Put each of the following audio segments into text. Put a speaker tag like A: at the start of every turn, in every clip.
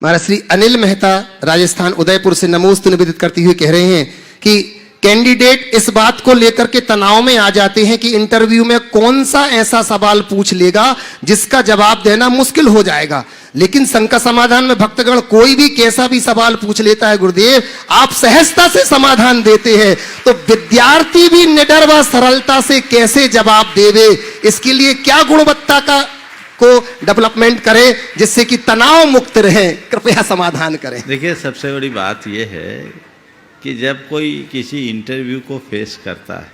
A: हमारा श्री अनिल मेहता राजस्थान उदयपुर से नमोस्तु निवेदित करते हुए कह रहे हैं कि कैंडिडेट इस बात को लेकर के तनाव में आ जाते हैं कि इंटरव्यू में कौन सा ऐसा सवाल पूछ लेगा जिसका जवाब देना मुश्किल हो जाएगा। लेकिन शंका समाधान में भक्तगण कोई भी कैसा भी सवाल पूछ लेता है गुरुदेव, आप सहजता से समाधान देते हैं। तो विद्यार्थी भी निडर व सरलता से कैसे जवाब देवे, इसके लिए क्या गुणवत्ता को डेवलपमेंट करें जिससे कि तनाव मुक्त रहे, कृपया समाधान करें।
B: देखिए, सबसे बड़ी बात यह है कि जब कोई किसी इंटरव्यू को फेस करता है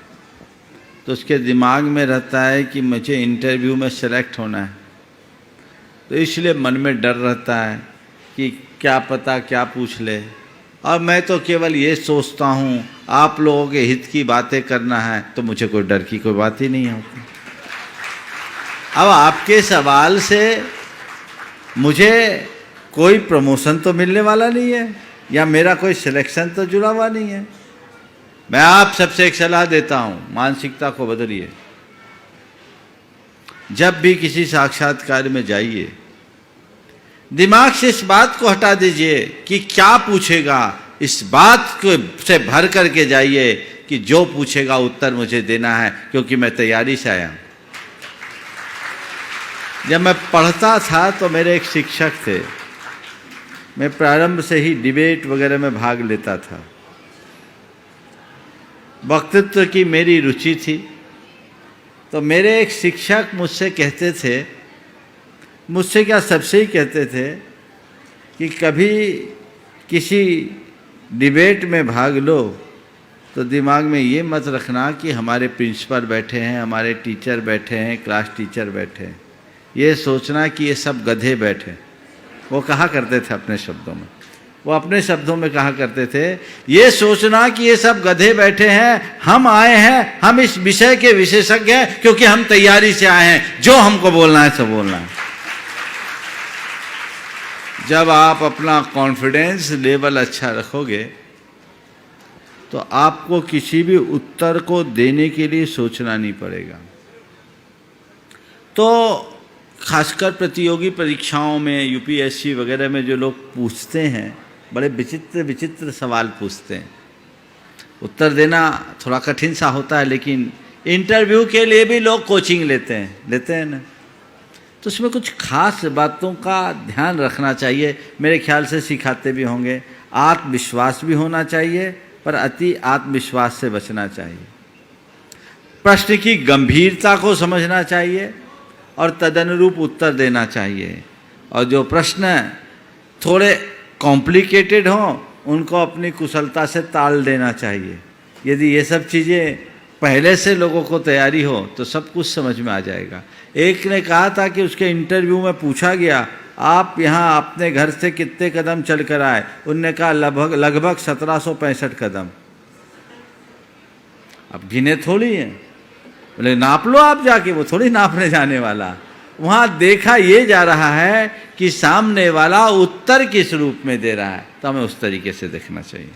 B: तो उसके दिमाग में रहता है कि मुझे इंटरव्यू में सेलेक्ट होना है, तो इसलिए मन में डर रहता है कि क्या पता क्या पूछ ले। और मैं तो केवल ये सोचता हूँ आप लोगों के हित की बातें करना है, तो मुझे कोई डर की कोई बात ही नहीं होती। अब आपके सवाल से मुझे कोई प्रमोशन तो मिलने वाला नहीं है या मेरा कोई सिलेक्शन तो जुड़ा हुआ नहीं है। मैं आप सबसे एक सलाह देता हूं, मानसिकता को बदलिए। जब भी किसी साक्षात्कार में जाइए, दिमाग से इस बात को हटा दीजिए कि क्या पूछेगा, इस बात को से भर करके जाइए कि जो पूछेगा उत्तर मुझे देना है, क्योंकि मैं तैयारी से आया हूं। जब मैं पढ़ता था तो मेरे एक शिक्षक थे, मैं प्रारंभ से ही डिबेट वगैरह में भाग लेता था। वक्तृत्व की मेरी रुचि थी, तो मेरे एक शिक्षक मुझसे कहते थे, मुझसे क्या सबसे ही कहते थे कि कभी किसी डिबेट में भाग लो तो दिमाग में ये मत रखना कि हमारे प्रिंसिपल बैठे हैं, हमारे टीचर बैठे हैं, क्लास टीचर बैठे हैं, ये सोचना कि ये सब गधे बैठे। वो कहा करते थे अपने शब्दों में, वो अपने शब्दों में कहा करते थे, ये सोचना कि ये सब गधे बैठे हैं, हम आए हैं, हम इस विषय के विशेषज्ञ हैं क्योंकि हम तैयारी से आए हैं, जो हमको बोलना है सब बोलना है। जब आप अपना कॉन्फिडेंस लेवल अच्छा रखोगे तो आपको किसी भी उत्तर को देने के लिए सोचना नहीं पड़ेगा। तो खासकर प्रतियोगी परीक्षाओं में, यूपीएससी वगैरह में जो लोग पूछते हैं, बड़े विचित्र विचित्र सवाल पूछते हैं। उत्तर देना थोड़ा कठिन सा होता है, लेकिन इंटरव्यू के लिए भी लोग कोचिंग लेते हैं ना, तो उसमें कुछ खास बातों का ध्यान रखना चाहिए। मेरे ख्याल से सिखाते भी होंगे। आत्मविश्वास भी होना चाहिए, पर अति आत्मविश्वास से बचना चाहिए। प्रश्न की गंभीरता को समझना चाहिए और तदनुरूप उत्तर देना चाहिए। और जो प्रश्न थोड़े कॉम्प्लिकेटेड हों उनको अपनी कुशलता से टाल देना चाहिए। यदि ये सब चीज़ें पहले से लोगों को तैयारी हो तो सब कुछ समझ में आ जाएगा। एक ने कहा था कि उसके इंटरव्यू में पूछा गया, आप यहाँ अपने घर से कितने कदम चल कर आए? उनने कहा लगभग 1765 कदम। अब गिने थोड़ी हैं, बोले नाप लो आप जाके, वो थोड़ी नापने जाने वाला। वहाँ देखा ये जा रहा है कि सामने वाला उत्तर किस रूप में दे रहा है, तो हमें उस तरीके से देखना चाहिए।